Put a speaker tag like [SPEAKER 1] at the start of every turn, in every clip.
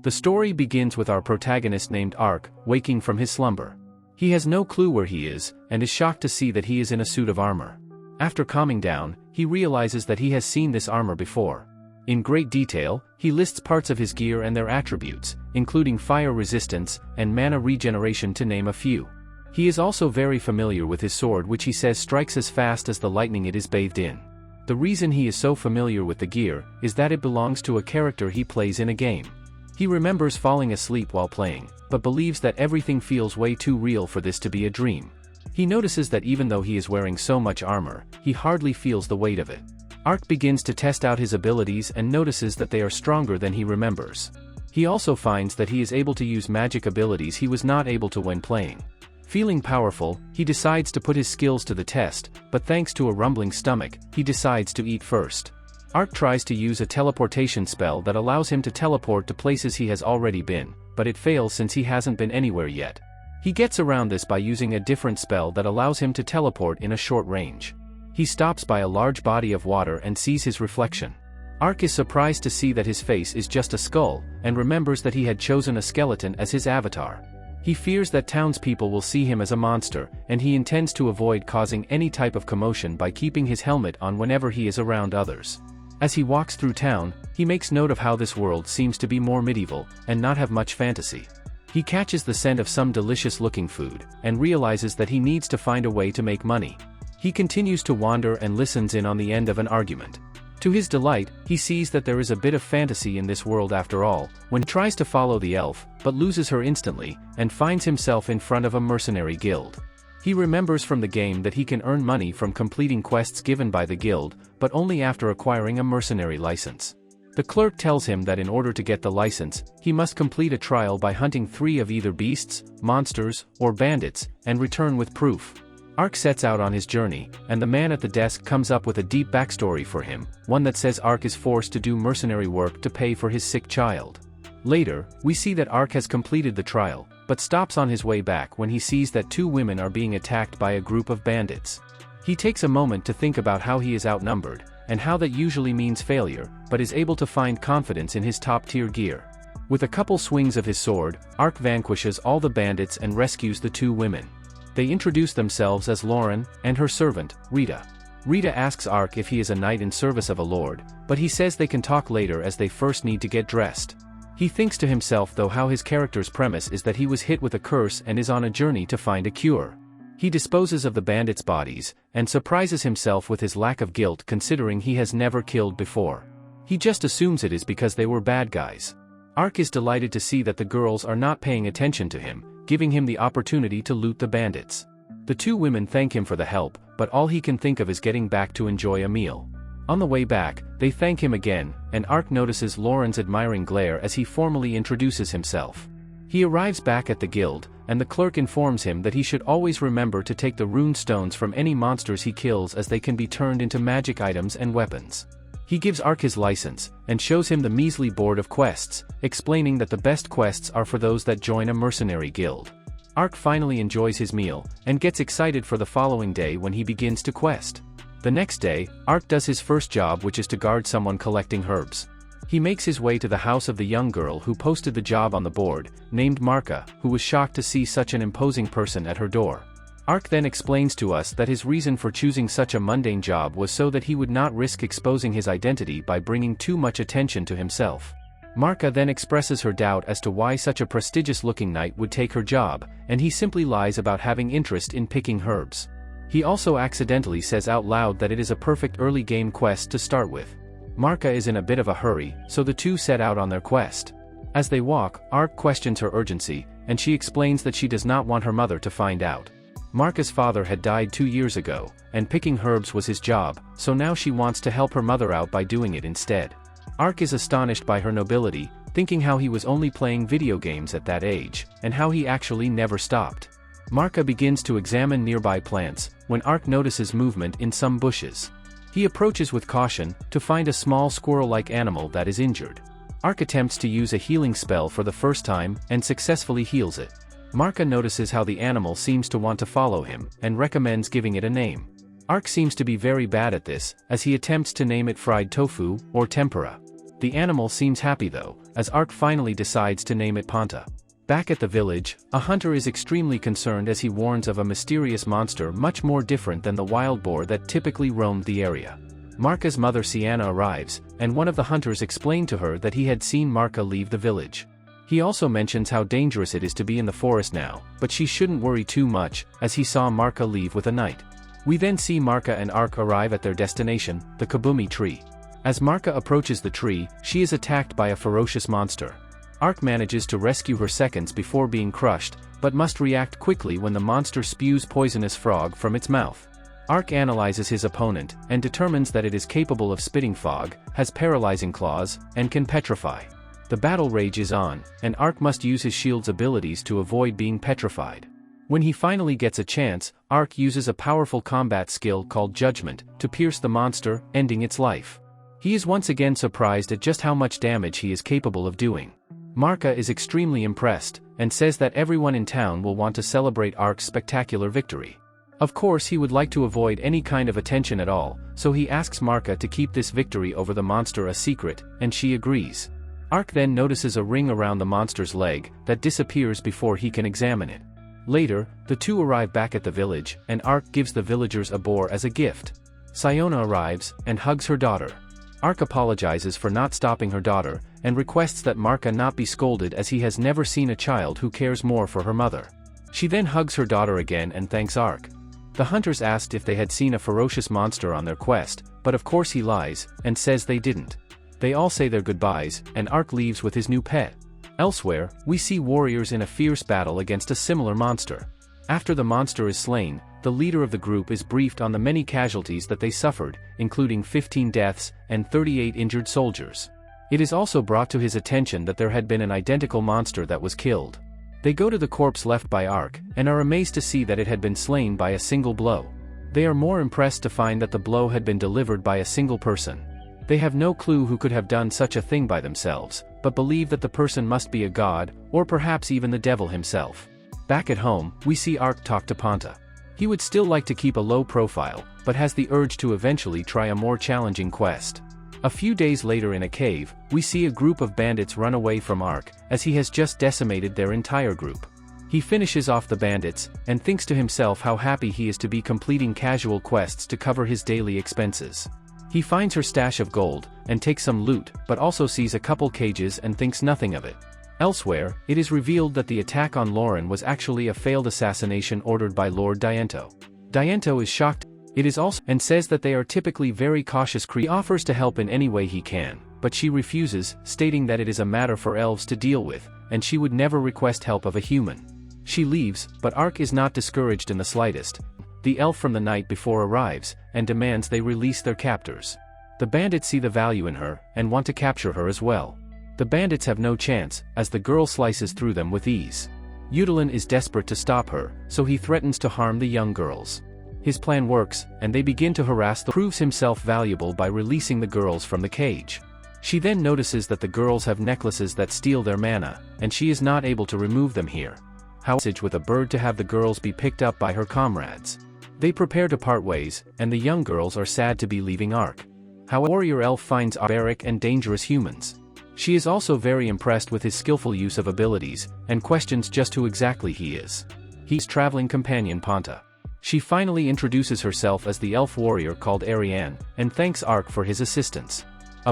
[SPEAKER 1] The story begins with our protagonist named Ark, waking from his slumber. He has no clue where he is, and is shocked to see that he is in a suit of armor. After calming down, he realizes that he has seen this armor before. In great detail, he lists parts of his gear and their attributes, including fire resistance and mana regeneration to name a few. He is also very familiar with his sword, which he says strikes as fast as the lightning it is bathed in. The reason he is so familiar with the gear is that it belongs to a character he plays in a game. He remembers falling asleep while playing, but believes that everything feels way too real for this to be a dream. He notices that even though he is wearing so much armor, he hardly feels the weight of it. Ark begins to test out his abilities and notices that they are stronger than he remembers. He also finds that he is able to use magic abilities he was not able to when playing. Feeling powerful, he decides to put his skills to the test, but thanks to a rumbling stomach, he decides to eat first. Ark tries to use a teleportation spell that allows him to teleport to places he has already been, but it fails since he hasn't been anywhere yet. He gets around this by using a different spell that allows him to teleport in a short range. He stops by a large body of water and sees his reflection. Ark is surprised to see that his face is just a skull, and remembers that he had chosen a skeleton as his avatar. He fears that townspeople will see him as a monster, and he intends to avoid causing any type of commotion by keeping his helmet on whenever he is around others. As he walks through town, he makes note of how this world seems to be more medieval, and not have much fantasy. He catches the scent of some delicious-looking food, and realizes that he needs to find a way to make money. He continues to wander and listens in on the end of an argument. To his delight, he sees that there is a bit of fantasy in this world after all, when he tries to follow the elf, but loses her instantly, and finds himself in front of a mercenary guild. He remembers from the game that he can earn money from completing quests given by the guild, but only after acquiring a mercenary license. The clerk tells him that in order to get the license, he must complete a trial by hunting 3 of either beasts, monsters, or bandits, and return with proof. Ark sets out on his journey, and the man at the desk comes up with a deep backstory for him, one that says Ark is forced to do mercenary work to pay for his sick child. Later, we see that Ark has completed the trial, but stops on his way back when he sees that 2 women are being attacked by a group of bandits. He takes a moment to think about how he is outnumbered, and how that usually means failure, but is able to find confidence in his top-tier gear. With a couple swings of his sword, Ark vanquishes all the bandits and rescues the 2 women. They introduce themselves as Lauren, and her servant, Rita. Rita asks Ark if he is a knight in service of a lord, but he says they can talk later as they first need to get dressed. He thinks to himself though how his character's premise is that he was hit with a curse and is on a journey to find a cure. He disposes of the bandits' bodies, and surprises himself with his lack of guilt considering he has never killed before. He just assumes it is because they were bad guys. Ark is delighted to see that the girls are not paying attention to him, giving him the opportunity to loot the bandits. The 2 women thank him for the help, but all he can think of is getting back to enjoy a meal. On the way back, they thank him again, and Ark notices Lauren's admiring glare as he formally introduces himself. He arrives back at the guild, and the clerk informs him that he should always remember to take the rune stones from any monsters he kills as they can be turned into magic items and weapons. He gives Ark his license, and shows him the measly board of quests, explaining that the best quests are for those that join a mercenary guild. Ark finally enjoys his meal, and gets excited for the following day when he begins to quest. The next day, Ark does his first job, which is to guard someone collecting herbs. He makes his way to the house of the young girl who posted the job on the board, named Marka, who was shocked to see such an imposing person at her door. Ark then explains to us that his reason for choosing such a mundane job was so that he would not risk exposing his identity by bringing too much attention to himself. Marka then expresses her doubt as to why such a prestigious-looking knight would take her job, and he simply lies about having interest in picking herbs. He also accidentally says out loud that it is a perfect early game quest to start with. Marka is in a bit of a hurry, so the 2 set out on their quest. As they walk, Ark questions her urgency, and she explains that she does not want her mother to find out. Marka's father had died 2 years ago, and picking herbs was his job, so now she wants to help her mother out by doing it instead. Ark is astonished by her nobility, thinking how he was only playing video games at that age, and how he actually never stopped. Marka begins to examine nearby plants, when Ark notices movement in some bushes. He approaches with caution, to find a small squirrel-like animal that is injured. Ark attempts to use a healing spell for the first time, and successfully heals it. Marka notices how the animal seems to want to follow him, and recommends giving it a name. Ark seems to be very bad at this, as he attempts to name it fried tofu, or tempura. The animal seems happy though, as Ark finally decides to name it Panta. Back at the village, a hunter is extremely concerned as he warns of a mysterious monster much more different than the wild boar that typically roamed the area. Marka's mother Sienna arrives, and one of the hunters explained to her that he had seen Marka leave the village. He also mentions how dangerous it is to be in the forest now, but she shouldn't worry too much, as he saw Marka leave with a knight. We then see Marka and Ark arrive at their destination, the Kabumi tree. As Marka approaches the tree, she is attacked by a ferocious monster. Ark manages to rescue her seconds before being crushed, but must react quickly when the monster spews poisonous frog from its mouth. Ark analyzes his opponent, and determines that it is capable of spitting fog, has paralyzing claws, and can petrify. The battle rages on, and Ark must use his shield's abilities to avoid being petrified. When he finally gets a chance, Ark uses a powerful combat skill called Judgment, to pierce the monster, ending its life. He is once again surprised at just how much damage he is capable of doing. Marka is extremely impressed, and says that everyone in town will want to celebrate Ark's spectacular victory. Of course he would like to avoid any kind of attention at all, so he asks Marka to keep this victory over the monster a secret, and she agrees. Ark then notices a ring around the monster's leg, that disappears before he can examine it. Later, the two arrive back at the village, and Ark gives the villagers a boar as a gift. Siona arrives, and hugs her daughter. Ark apologizes for not stopping her daughter, and requests that Marka not be scolded as he has never seen a child who cares more for her mother. She then hugs her daughter again and thanks Ark. The hunters asked if they had seen a ferocious monster on their quest, but of course he lies, and says they didn't. They all say their goodbyes, and Ark leaves with his new pet. Elsewhere, we see warriors in a fierce battle against a similar monster. After the monster is slain, the leader of the group is briefed on the many casualties that they suffered, including 15 deaths and 38 injured soldiers. It is also brought to his attention that there had been an identical monster that was killed. They go to the corpse left by Ark, and are amazed to see that it had been slain by a single blow. They are more impressed to find that the blow had been delivered by a single person. They have no clue who could have done such a thing by themselves, but believe that the person must be a god, or perhaps even the devil himself. Back at home, we see Ark talk to Panta. He would still like to keep a low profile, but has the urge to eventually try a more challenging quest. A few days later in a cave, we see a group of bandits run away from Ark, as he has just decimated their entire group. He finishes off the bandits, and thinks to himself how happy he is to be completing casual quests to cover his daily expenses. He finds her stash of gold, and takes some loot, but also sees a couple cages and thinks nothing of it. Elsewhere, it is revealed that the attack on Lauren was actually a failed assassination ordered by Lord Diento. Diento is shocked. It is also, and says that they are typically very cautious creatures. He offers to help in any way he can, but she refuses, stating that it is a matter for elves to deal with, and she would never request help of a human. She leaves, but Ark is not discouraged in the slightest. The elf from the night before arrives, and demands they release their captors. The bandits see the value in her, and want to capture her as well. The bandits have no chance, as the girl slices through them with ease. Udalin is desperate to stop her, so he threatens to harm the young girls. His plan works, and they begin to harass the proves himself valuable by releasing the girls from the cage. She then notices that the girls have necklaces that steal their mana, and she is not able to remove them here. However, with a bird to have the girls be picked up by her comrades. They prepare to part ways, and the young girls are sad to be leaving Ark. However, warrior elf finds barbaric and dangerous humans. She is also very impressed with his skillful use of abilities, and questions just who exactly he is. He's traveling companion Panta. She finally introduces herself as the elf warrior called Ariane, and thanks Ark for his assistance.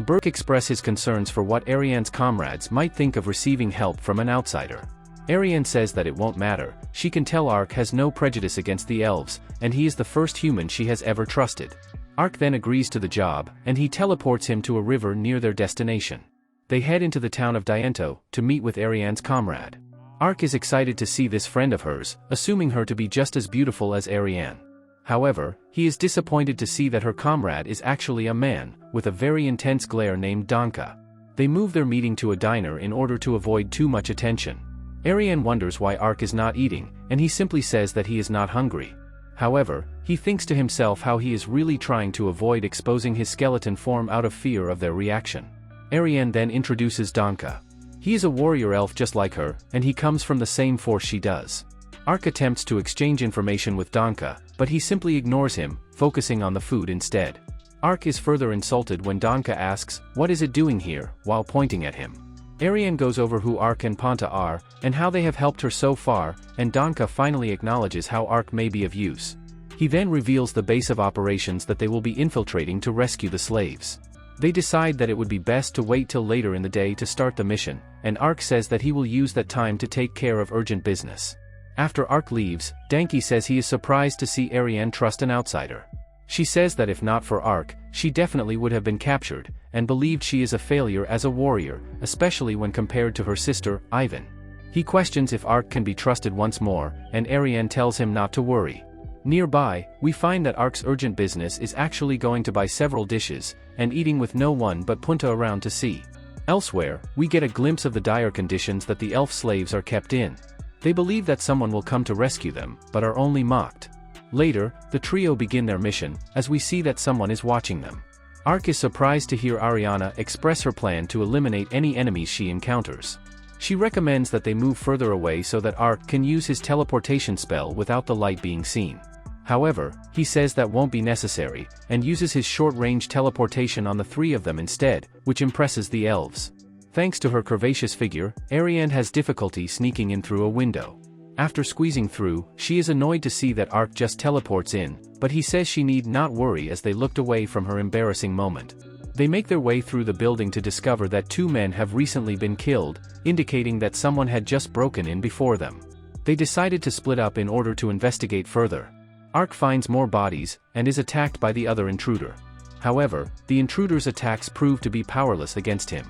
[SPEAKER 1] Burke expresses his concerns for what Ariane's comrades might think of receiving help from an outsider. Ariane says that it won't matter, she can tell Ark has no prejudice against the elves, and he is the first human she has ever trusted. Ark then agrees to the job, and he teleports him to a river near their destination. They head into the town of Diento, to meet with Ariane's comrade. Ark is excited to see this friend of hers, assuming her to be just as beautiful as Ariane. However, he is disappointed to see that her comrade is actually a man, with a very intense glare named Donka. They move their meeting to a diner in order to avoid too much attention. Ariane wonders why Ark is not eating, and he simply says that he is not hungry. However, he thinks to himself how he is really trying to avoid exposing his skeleton form out of fear of their reaction. Ariane then introduces Donka. He is a warrior elf just like her, and he comes from the same force she does. Ark attempts to exchange information with Donka, but he simply ignores him, focusing on the food instead. Ark is further insulted when Danka asks, "What is it doing here?" while pointing at him. Ariane goes over who Ark and Panta are, and how they have helped her so far, and Danka finally acknowledges how Ark may be of use. He then reveals the base of operations that they will be infiltrating to rescue the slaves. They decide that it would be best to wait till later in the day to start the mission, and Ark says that he will use that time to take care of urgent business. After Ark leaves, Danki says he is surprised to see Ariane trust an outsider. She says that if not for Ark, she definitely would have been captured, and believed she is a failure as a warrior, especially when compared to her sister, Ivan. He questions if Ark can be trusted once more, and Ariane tells him not to worry. Nearby, we find that Ark's urgent business is actually going to buy several dishes, and eating with no one but Punta around to see. Elsewhere, we get a glimpse of the dire conditions that the elf slaves are kept in. They believe that someone will come to rescue them, but are only mocked. Later, the trio begin their mission, as we see that someone is watching them. Ark is surprised to hear Ariana express her plan to eliminate any enemies she encounters. She recommends that they move further away so that Ark can use his teleportation spell without the light being seen. However, he says that won't be necessary, and uses his short-range teleportation on the three of them instead, which impresses the elves. Thanks to her curvaceous figure, Ariane has difficulty sneaking in through a window. After squeezing through, she is annoyed to see that Ark just teleports in, but he says she need not worry as they looked away from her embarrassing moment. They make their way through the building to discover that two men have recently been killed, indicating that someone had just broken in before them. They decided to split up in order to investigate further. Ark finds more bodies, and is attacked by the other intruder. However, the intruder's attacks prove to be powerless against him.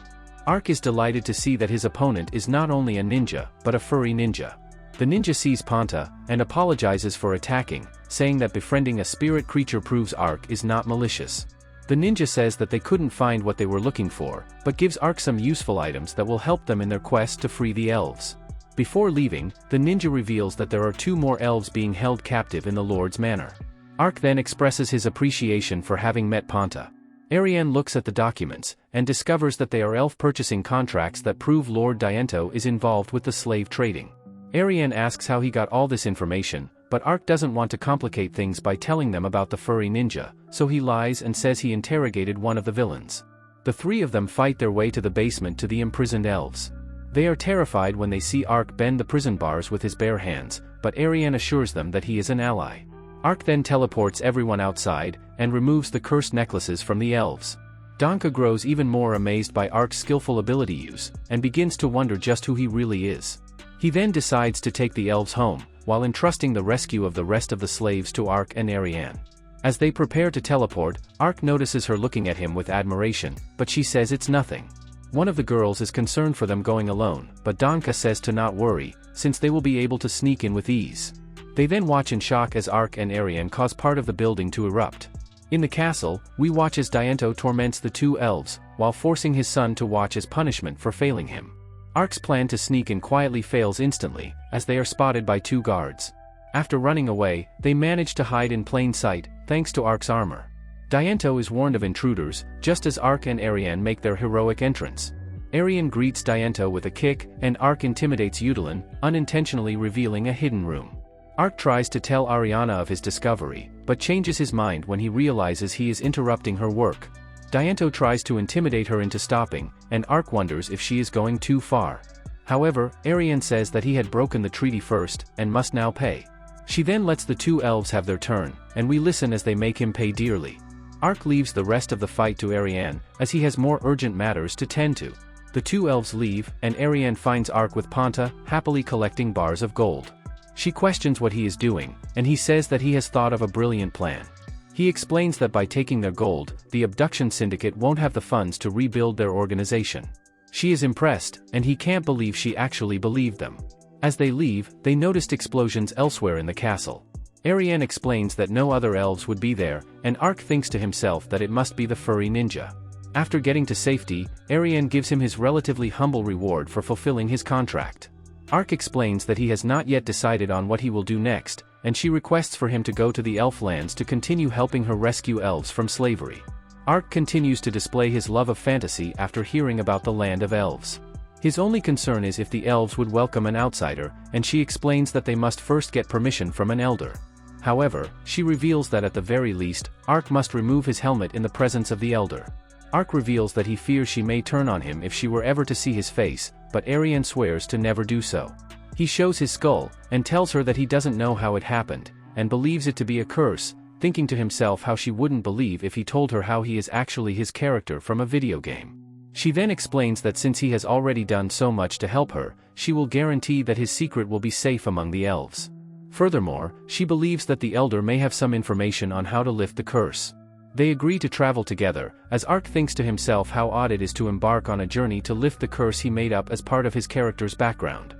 [SPEAKER 1] Ark is delighted to see that his opponent is not only a ninja, but a furry ninja. The ninja sees Panta, and apologizes for attacking, saying that befriending a spirit creature proves Ark is not malicious. The ninja says that they couldn't find what they were looking for, but gives Ark some useful items that will help them in their quest to free the elves. Before leaving, the ninja reveals that there are two more elves being held captive in the Lord's Manor. Ark then expresses his appreciation for having met Panta. Ariane looks at the documents, and discovers that they are elf purchasing contracts that prove Lord Diento is involved with the slave trading. Ariane asks how he got all this information, but Ark doesn't want to complicate things by telling them about the furry ninja, so he lies and says he interrogated one of the villains. The three of them fight their way to the basement to the imprisoned elves. They are terrified when they see Ark bend the prison bars with his bare hands, but Ariane assures them that he is an ally. Ark then teleports everyone outside, and removes the cursed necklaces from the elves. Danka grows even more amazed by Ark's skillful ability use, and begins to wonder just who he really is. He then decides to take the elves home, while entrusting the rescue of the rest of the slaves to Ark and Ariane. As they prepare to teleport, Ark notices her looking at him with admiration, but she says it's nothing. One of the girls is concerned for them going alone, but Danka says to not worry, since they will be able to sneak in with ease. They then watch in shock as Ark and Ariane cause part of the building to erupt. In the castle, we watch as Diento torments the two elves, while forcing his son to watch as punishment for failing him. Ark's plan to sneak in quietly fails instantly, as they are spotted by two guards. After running away, they manage to hide in plain sight, thanks to Ark's armor. Diento is warned of intruders, just as Ark and Ariane make their heroic entrance. Ariane greets Diento with a kick, and Ark intimidates Eudolin, unintentionally revealing a hidden room. Ark tries to tell Ariana of his discovery, but changes his mind when he realizes he is interrupting her work. Diento tries to intimidate her into stopping, and Ark wonders if she is going too far. However, Ariane says that he had broken the treaty first, and must now pay. She then lets the two elves have their turn, and we listen as they make him pay dearly. Ark leaves the rest of the fight to Ariane, as he has more urgent matters to tend to. The two elves leave, and Ariane finds Ark with Panta, happily collecting bars of gold. She questions what he is doing, and he says that he has thought of a brilliant plan. He explains that by taking their gold, the abduction syndicate won't have the funds to rebuild their organization. She is impressed, and he can't believe she actually believed them. As they leave, they noticed explosions elsewhere in the castle. Ariane explains that no other elves would be there, and Ark thinks to himself that it must be the furry ninja. After getting to safety, Ariane gives him his relatively humble reward for fulfilling his contract. Ark explains that he has not yet decided on what he will do next, and she requests for him to go to the elf lands to continue helping her rescue elves from slavery. Ark continues to display his love of fantasy after hearing about the land of elves. His only concern is if the elves would welcome an outsider, and she explains that they must first get permission from an elder. However, she reveals that at the very least, Ark must remove his helmet in the presence of the elder. Ark reveals that he fears she may turn on him if she were ever to see his face, but Ariane swears to never do so. He shows his skull, and tells her that he doesn't know how it happened, and believes it to be a curse, thinking to himself how she wouldn't believe if he told her how he is actually his character from a video game. She then explains that since he has already done so much to help her, she will guarantee that his secret will be safe among the elves. Furthermore, she believes that the elder may have some information on how to lift the curse. They agree to travel together, as Ark thinks to himself how odd it is to embark on a journey to lift the curse he made up as part of his character's background.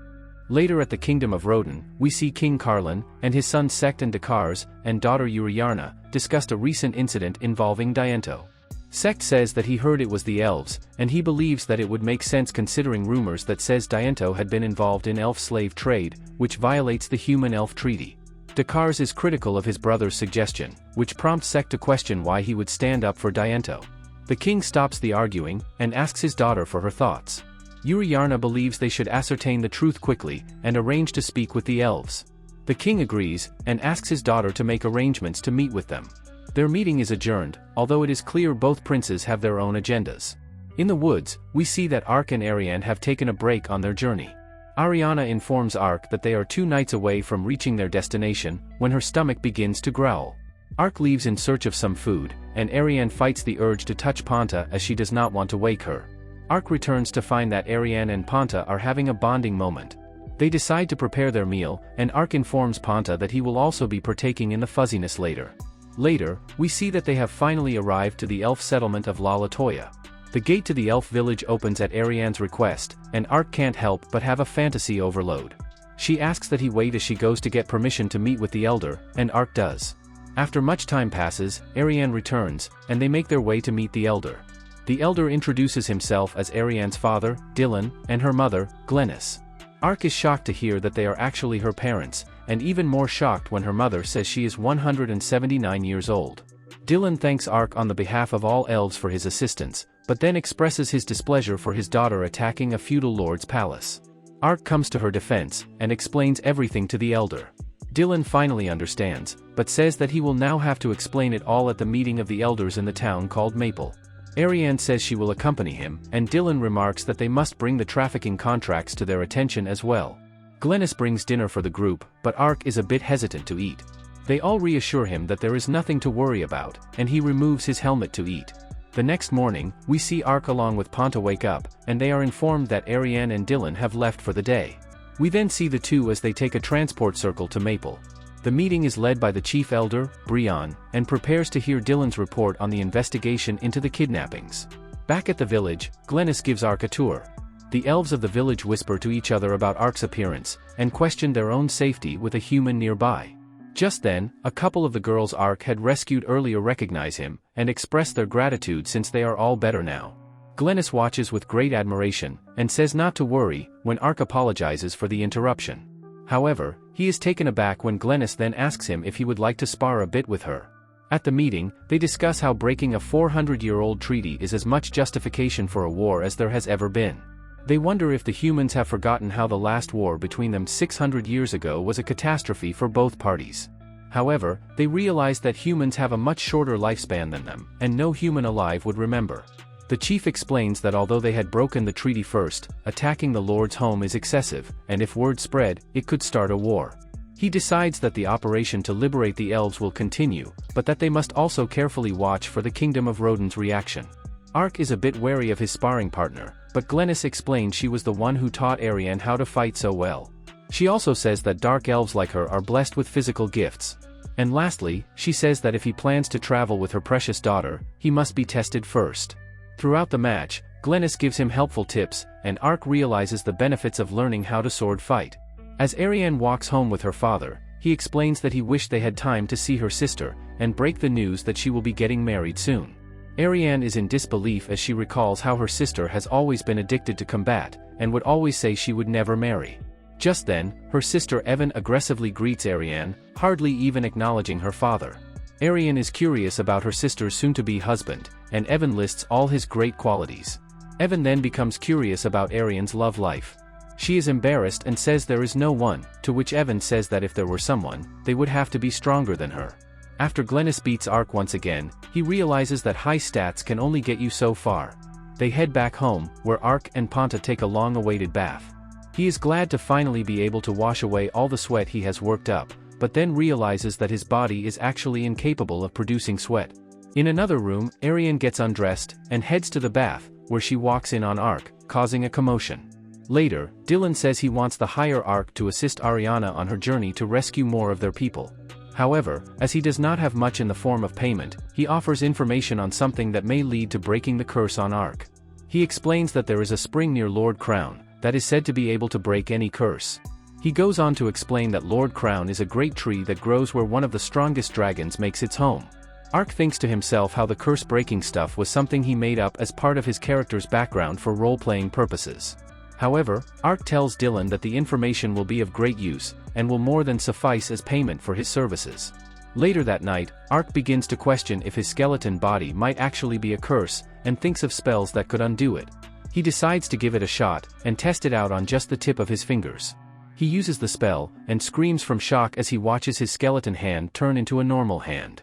[SPEAKER 1] Later at the Kingdom of Roden, we see King Carlin, and his son Sect and Dakars, and daughter Uriarna, discussed a recent incident involving Diento. Sect says that he heard it was the elves, and he believes that it would make sense considering rumors that says Diento had been involved in elf slave trade, which violates the human-elf treaty. Dakars is critical of his brother's suggestion, which prompts Sect to question why he would stand up for Diento. The king stops the arguing, and asks his daughter for her thoughts. Uriarna believes they should ascertain the truth quickly, and arrange to speak with the elves. The king agrees, and asks his daughter to make arrangements to meet with them. Their meeting is adjourned, although it is clear both princes have their own agendas. In the woods, we see that Ark and Ariane have taken a break on their journey. Ariana informs Ark that they are 2 nights away from reaching their destination, when her stomach begins to growl. Ark leaves in search of some food, and Ariane fights the urge to touch Panta as she does not want to wake her. Ark returns to find that Ariane and Panta are having a bonding moment. They decide to prepare their meal, and Ark informs Panta that he will also be partaking in the fuzziness later. Later, we see that they have finally arrived to the elf settlement of La Latoya. The gate to the elf village opens at Ariane's request, and Ark can't help but have a fantasy overload. She asks that he wait as she goes to get permission to meet with the elder, and Ark does. After much time passes, Ariane returns, and they make their way to meet the elder. The elder introduces himself as Ariane's father, Dylan, and her mother, Glennis. Ark is shocked to hear that they are actually her parents, and even more shocked when her mother says she is 179 years old. Dylan thanks Ark on the behalf of all elves for his assistance, but then expresses his displeasure for his daughter attacking a feudal lord's palace. Ark comes to her defense, and explains everything to the elder. Dylan finally understands, but says that he will now have to explain it all at the meeting of the elders in the town called Maple. Ariane says she will accompany him, and Dylan remarks that they must bring the trafficking contracts to their attention as well. Glennis brings dinner for the group, but Ark is a bit hesitant to eat. They all reassure him that there is nothing to worry about, and he removes his helmet to eat. The next morning, we see Ark along with Panta wake up, and they are informed that Ariane and Dylan have left for the day. We then see the two as they take a transport circle to Maple. The meeting is led by the chief elder, Brian, and prepares to hear Dylan's report on the investigation into the kidnappings. Back at the village, Glennis gives Ark a tour. The elves of the village whisper to each other about Ark's appearance, and question their own safety with a human nearby. Just then, a couple of the girls Ark had rescued earlier recognize him, and express their gratitude since they are all better now. Glennis watches with great admiration, and says not to worry, when Ark apologizes for the interruption. However, he is taken aback when Glennis then asks him if he would like to spar a bit with her. At the meeting, they discuss how breaking a 400-year-old treaty is as much justification for a war as there has ever been. They wonder if the humans have forgotten how the last war between them 600 years ago was a catastrophe for both parties. However, they realize that humans have a much shorter lifespan than them, and no human alive would remember. The chief explains that although they had broken the treaty first, attacking the Lord's home is excessive, and if word spread, it could start a war. He decides that the operation to liberate the elves will continue, but that they must also carefully watch for the Kingdom of Roden's reaction. Ark is a bit wary of his sparring partner, but Glennis explains she was the one who taught Ariane how to fight so well. She also says that dark elves like her are blessed with physical gifts. And lastly, she says that if he plans to travel with her precious daughter, he must be tested first. Throughout the match, Glennis gives him helpful tips, and Ark realizes the benefits of learning how to sword fight. As Ariane walks home with her father, he explains that he wished they had time to see her sister, and break the news that she will be getting married soon. Ariane is in disbelief as she recalls how her sister has always been addicted to combat, and would always say she would never marry. Just then, her sister Evan aggressively greets Ariane, hardly even acknowledging her father. Ariane is curious about her sister's soon-to-be husband, and Evan lists all his great qualities. Evan then becomes curious about Ariane's love life. She is embarrassed and says there is no one, to which Evan says that if there were someone, they would have to be stronger than her. After Glennis beats Ark once again, he realizes that high stats can only get you so far. They head back home, where Ark and Ponta take a long-awaited bath. He is glad to finally be able to wash away all the sweat he has worked up, but then realizes that his body is actually incapable of producing sweat. In another room, Ariane gets undressed, and heads to the bath, where she walks in on Ark, causing a commotion. Later, Dylan says he wants the higher Ark to assist Ariana on her journey to rescue more of their people. However, as he does not have much in the form of payment, he offers information on something that may lead to breaking the curse on Ark. He explains that there is a spring near Lord Crown, that is said to be able to break any curse. He goes on to explain that Lord Crown is a great tree that grows where one of the strongest dragons makes its home. Ark thinks to himself how the curse-breaking stuff was something he made up as part of his character's background for role-playing purposes. However, Ark tells Dylan that the information will be of great use, and will more than suffice as payment for his services. Later that night, Ark begins to question if his skeleton body might actually be a curse, and thinks of spells that could undo it. He decides to give it a shot, and test it out on just the tip of his fingers. He uses the spell, and screams from shock as he watches his skeleton hand turn into a normal hand.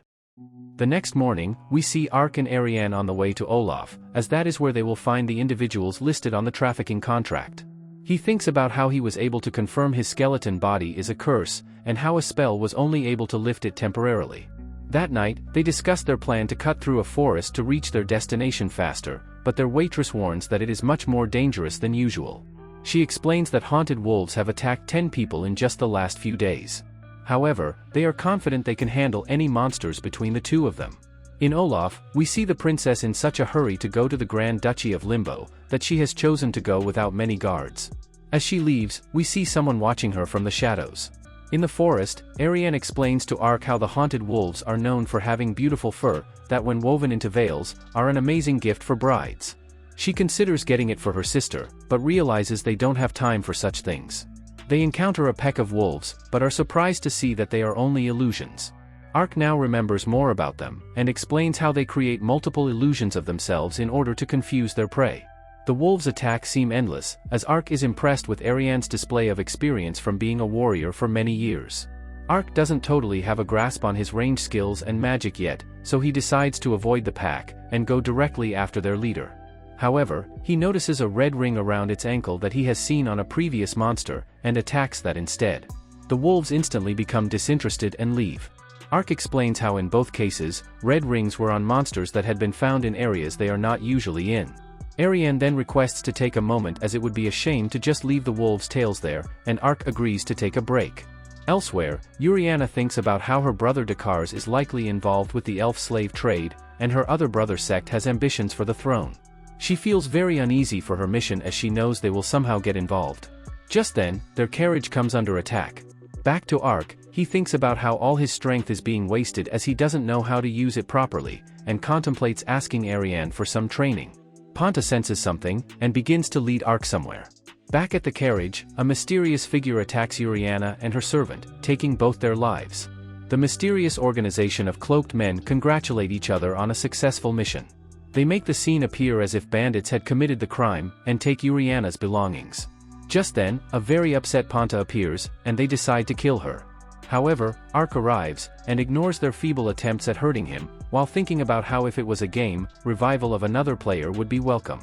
[SPEAKER 1] The next morning, we see Ark and Ariane on the way to Olaf, as that is where they will find the individuals listed on the trafficking contract. He thinks about how he was able to confirm his skeleton body is a curse, and how a spell was only able to lift it temporarily. That night, they discuss their plan to cut through a forest to reach their destination faster, but their waitress warns that it is much more dangerous than usual. She explains that haunted wolves have attacked 10 people in just the last few days. However, they are confident they can handle any monsters between the two of them. In Olaf, we see the princess in such a hurry to go to the Grand Duchy of Limbo, that she has chosen to go without many guards. As she leaves, we see someone watching her from the shadows. In the forest, Ariane explains to Ark how the haunted wolves are known for having beautiful fur, that when woven into veils, are an amazing gift for brides. She considers getting it for her sister, but realizes they don't have time for such things. They encounter a pack of wolves, but are surprised to see that they are only illusions. Ark now remembers more about them, and explains how they create multiple illusions of themselves in order to confuse their prey. The wolves' attacks seem endless, as Ark is impressed with Ariane's display of experience from being a warrior for many years. Ark doesn't totally have a grasp on his range skills and magic yet, so he decides to avoid the pack, and go directly after their leader. However, he notices a red ring around its ankle that he has seen on a previous monster, and attacks that instead. The wolves instantly become disinterested and leave. Ark explains how in both cases, red rings were on monsters that had been found in areas they are not usually in. Ariane then requests to take a moment as it would be a shame to just leave the wolves' tails there, and Ark agrees to take a break. Elsewhere, Uriana thinks about how her brother Dakars is likely involved with the elf slave trade, and her other brother Sect has ambitions for the throne. She feels very uneasy for her mission as she knows they will somehow get involved. Just then, their carriage comes under attack. Back to Ark, he thinks about how all his strength is being wasted as he doesn't know how to use it properly, and contemplates asking Ariane for some training. Ponta senses something, and begins to lead Ark somewhere. Back at the carriage, a mysterious figure attacks Uriana and her servant, taking both their lives. The mysterious organization of cloaked men congratulate each other on a successful mission. They make the scene appear as if bandits had committed the crime, and take Uriana's belongings. Just then, a very upset Ponta appears, and they decide to kill her. However, Ark arrives, and ignores their feeble attempts at hurting him, while thinking about how if it was a game, revival of another player would be welcome.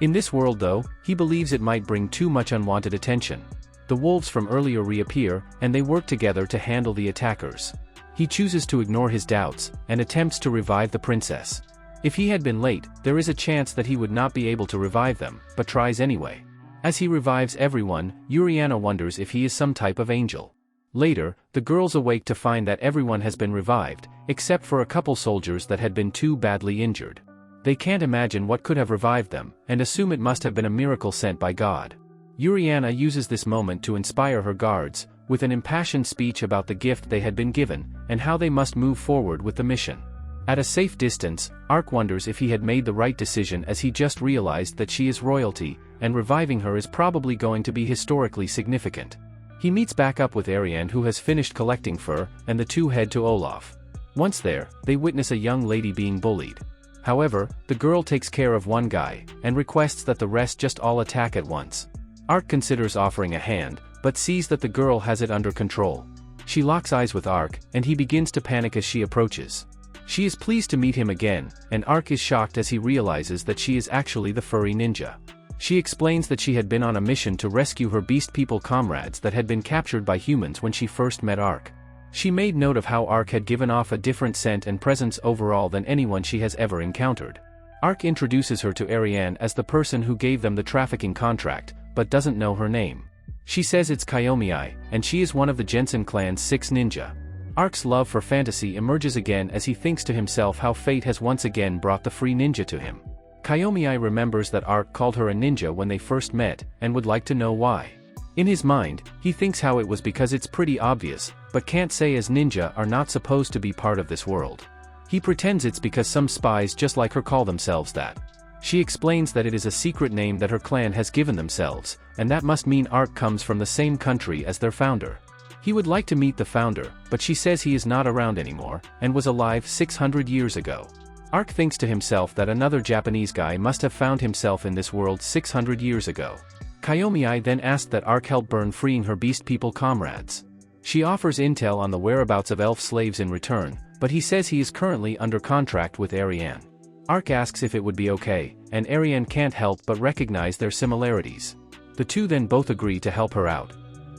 [SPEAKER 1] In this world though, he believes it might bring too much unwanted attention. The wolves from earlier reappear, and they work together to handle the attackers. He chooses to ignore his doubts, and attempts to revive the princess. If he had been late, there is a chance that he would not be able to revive them, but tries anyway. As he revives everyone, Uriana wonders if he is some type of angel. Later, the girls awake to find that everyone has been revived, except for a couple soldiers that had been too badly injured. They can't imagine what could have revived them, and assume it must have been a miracle sent by God. Uriana uses this moment to inspire her guards, with an impassioned speech about the gift they had been given, and how they must move forward with the mission. At a safe distance, Ark wonders if he had made the right decision as he just realized that she is royalty, and reviving her is probably going to be historically significant. He meets back up with Ariane who has finished collecting fur, and the two head to Olaf. Once there, they witness a young lady being bullied. However, the girl takes care of one guy, and requests that the rest just all attack at once. Ark considers offering a hand, but sees that the girl has it under control. She locks eyes with Ark, and he begins to panic as she approaches. She is pleased to meet him again, and Ark is shocked as he realizes that she is actually the furry ninja. She explains that she had been on a mission to rescue her beast people comrades that had been captured by humans when she first met Ark. She made note of how Ark had given off a different scent and presence overall than anyone she has ever encountered. Ark introduces her to Ariane as the person who gave them the trafficking contract, but doesn't know her name. She says it's Kiyomiai, and she is one of the Jensen clan's 6 ninja. Ark's love for fantasy emerges again as he thinks to himself how fate has once again brought the free ninja to him. Kiyomiai remembers that Ark called her a ninja when they first met, and would like to know why. In his mind, he thinks how it was because it's pretty obvious, but can't say as ninja are not supposed to be part of this world. He pretends it's because some spies just like her call themselves that. She explains that it is a secret name that her clan has given themselves, and that must mean Ark comes from the same country as their founder. He would like to meet the founder, but she says he is not around anymore, and was alive 600 years ago. Ark thinks to himself that another Japanese guy must have found himself in this world 600 years ago. Kiyomiai then asked that Ark help burn freeing her beast people comrades. She offers intel on the whereabouts of elf slaves in return, but he says he is currently under contract with Ariane. Ark asks if it would be okay, and Ariane can't help but recognize their similarities. The two then both agree to help her out.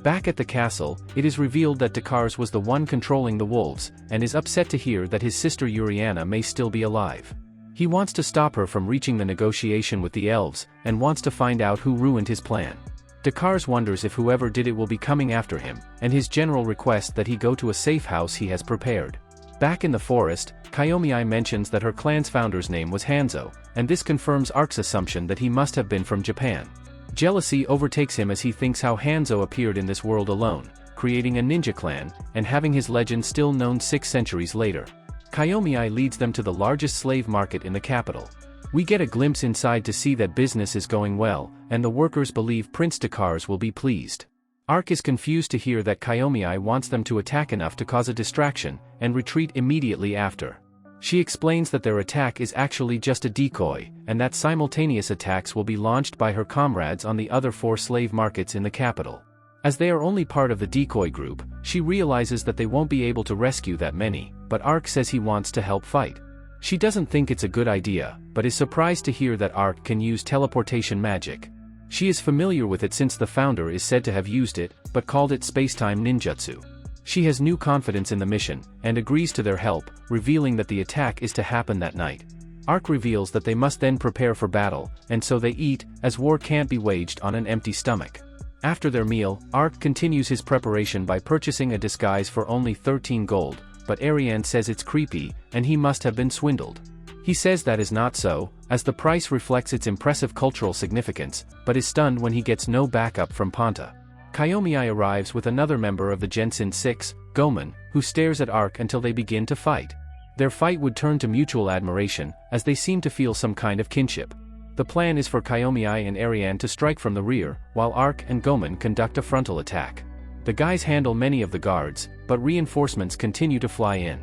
[SPEAKER 1] Back at the castle, it is revealed that Dekars was the one controlling the wolves, and is upset to hear that his sister Uriana may still be alive. He wants to stop her from reaching the negotiation with the elves, and wants to find out who ruined his plan. Dekars wonders if whoever did it will be coming after him, and his general request that he go to a safe house he has prepared. Back in the forest, Kiyomiai mentions that her clan's founder's name was Hanzo, and this confirms Ark's assumption that he must have been from Japan. Jealousy overtakes him as he thinks how Hanzo appeared in this world alone, creating a ninja clan, and having his legend still known 6 centuries later. Kiyomiai leads them to the largest slave market in the capital. We get a glimpse inside to see that business is going well, and the workers believe Prince Dekars will be pleased. Ark is confused to hear that Kiyomiai wants them to attack enough to cause a distraction, and retreat immediately after. She explains that their attack is actually just a decoy, and that simultaneous attacks will be launched by her comrades on the other 4 slave markets in the capital. As they are only part of the decoy group, she realizes that they won't be able to rescue that many, but Ark says he wants to help fight. She doesn't think it's a good idea, but is surprised to hear that Ark can use teleportation magic. She is familiar with it since the founder is said to have used it, but called it spacetime ninjutsu. She has new confidence in the mission, and agrees to their help, revealing that the attack is to happen that night. Ark reveals that they must then prepare for battle, and so they eat, as war can't be waged on an empty stomach. After their meal, Ark continues his preparation by purchasing a disguise for only 13 gold, but Ariane says it's creepy, and he must have been swindled. He says that is not so, as the price reflects its impressive cultural significance, but is stunned when he gets no backup from Panta. Kiyomiai arrives with another member of the Jensen 6, Gomen, who stares at Ark until they begin to fight. Their fight would turn to mutual admiration, as they seem to feel some kind of kinship. The plan is for Kiyomiai and Ariane to strike from the rear, while Ark and Gomen conduct a frontal attack. The guys handle many of the guards, but reinforcements continue to fly in.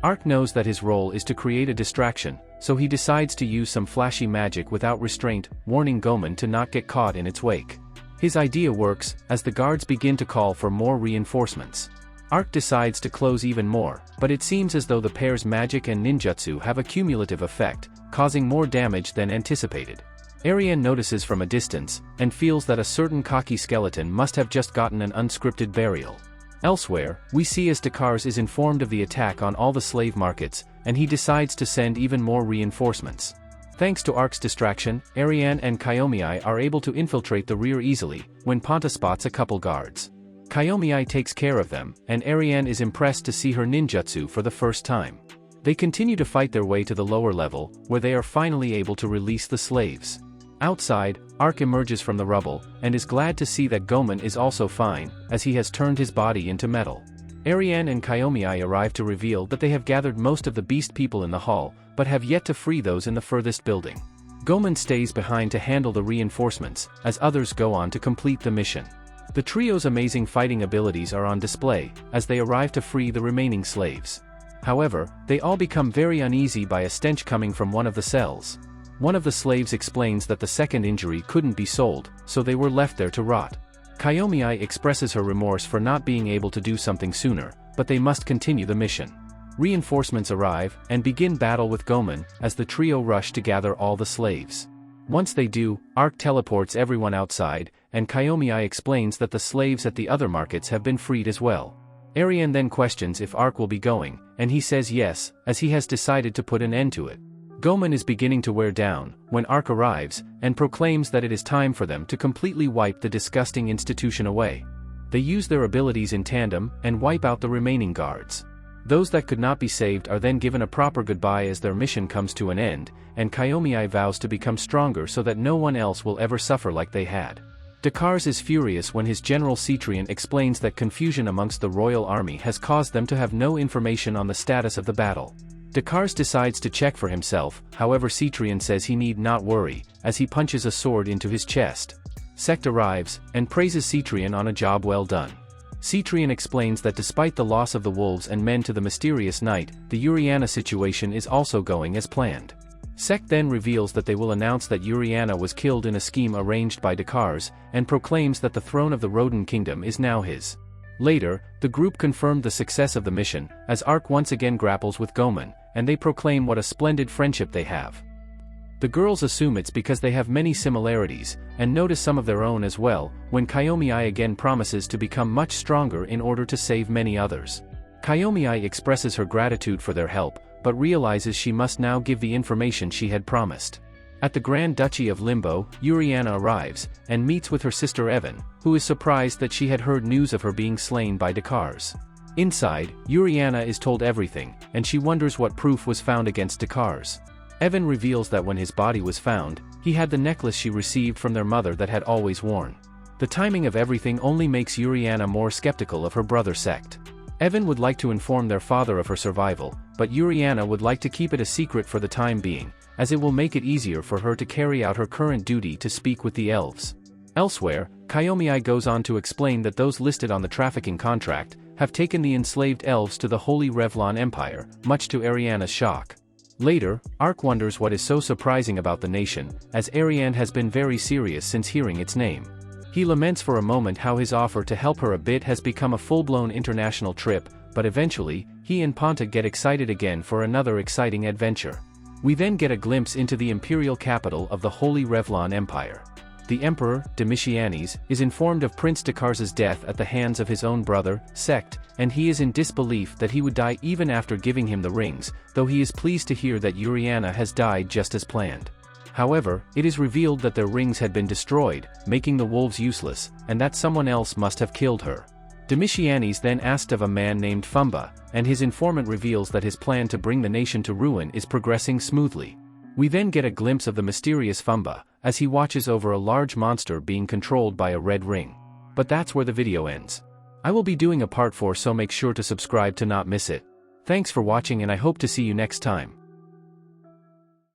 [SPEAKER 1] Ark knows that his role is to create a distraction, so he decides to use some flashy magic without restraint, warning Gomen to not get caught in its wake. His idea works, as the guards begin to call for more reinforcements. Ark decides to close even more, but it seems as though the pair's magic and ninjutsu have a cumulative effect, causing more damage than anticipated. Ariane notices from a distance, and feels that a certain cocky skeleton must have just gotten an unscripted burial. Elsewhere, we see as Dekars is informed of the attack on all the slave markets, and he decides to send even more reinforcements. Thanks to Ark's distraction, Ariane and Kiyomiai are able to infiltrate the rear easily, when Panta spots a couple guards. Kiyomiai takes care of them, and Ariane is impressed to see her ninjutsu for the first time. They continue to fight their way to the lower level, where they are finally able to release the slaves. Outside, Ark emerges from the rubble, and is glad to see that Gomen is also fine, as he has turned his body into metal. Ariane and Kiyomiai arrive to reveal that they have gathered most of the beast people in the hall, but have yet to free those in the furthest building. Gomen stays behind to handle the reinforcements, as others go on to complete the mission. The trio's amazing fighting abilities are on display, as they arrive to free the remaining slaves. However, they all become very uneasy by a stench coming from one of the cells. One of the slaves explains that the second injury couldn't be sold, so they were left there to rot. Kiyomiya expresses her remorse for not being able to do something sooner, but they must continue the mission. Reinforcements arrive, and begin battle with Gomen, as the trio rush to gather all the slaves. Once they do, Arc teleports everyone outside, and Kiyomiya explains that the slaves at the other markets have been freed as well. Ariane then questions if Arc will be going, and he says yes, as he has decided to put an end to it. Gomen is beginning to wear down, when Arc arrives, and proclaims that it is time for them to completely wipe the disgusting institution away. They use their abilities in tandem, and wipe out the remaining guards. Those that could not be saved are then given a proper goodbye as their mission comes to an end, and Kiyomiya vows to become stronger so that no one else will ever suffer like they had. Dekars is furious when his general Cetrian explains that confusion amongst the royal army has caused them to have no information on the status of the battle. Dekars decides to check for himself, however Cetrian says he need not worry, as he punches a sword into his chest. Sect arrives, and praises Cetrian on a job well done. Cetrian explains that despite the loss of the wolves and men to the mysterious knight, the Uriana situation is also going as planned. Sect then reveals that they will announce that Uriana was killed in a scheme arranged by Dekars, and proclaims that the throne of the Rodin kingdom is now his. Later, the group confirmed the success of the mission, as Arc once again grapples with Gomen, and they proclaim what a splendid friendship they have. The girls assume it's because they have many similarities, and notice some of their own as well, when Kiyomiya again promises to become much stronger in order to save many others. Kiyomiya expresses her gratitude for their help, but realizes she must now give the information she had promised. At the Grand Duchy of Limbo, Uriana arrives, and meets with her sister Evan, who is surprised that she had heard news of her being slain by Dekars. Inside, Uriana is told everything, and she wonders what proof was found against Dekars. Evan reveals that when his body was found, he had the necklace she received from their mother that had always worn. The timing of everything only makes Uriana more skeptical of her brother Sect. Evan would like to inform their father of her survival, but Uriana would like to keep it a secret for the time being, as it will make it easier for her to carry out her current duty to speak with the elves. Elsewhere, Kiyomiya goes on to explain that those listed on the trafficking contract have taken the enslaved elves to the Holy Revlon Empire, much to Ariana's shock. Later, Arc wonders what is so surprising about the nation, as Ariane has been very serious since hearing its name. He laments for a moment how his offer to help her a bit has become a full-blown international trip, but eventually, he and Ponta get excited again for another exciting adventure. We then get a glimpse into the imperial capital of the Holy Revlon Empire. The Emperor, Domitianes, is informed of Prince Dekars' death at the hands of his own brother, Sect, and he is in disbelief that he would die even after giving him the rings, though he is pleased to hear that Uriana has died just as planned. However, it is revealed that their rings had been destroyed, making the wolves useless, and that someone else must have killed her. Domitianes then asked of a man named Fumba, and his informant reveals that his plan to bring the nation to ruin is progressing smoothly. We then get a glimpse of the mysterious Fumba, as he watches over a large monster being controlled by a red ring. But that's where the video ends. I will be doing a part 4, so make sure to subscribe to not miss it. Thanks for watching, and I hope to see you next time.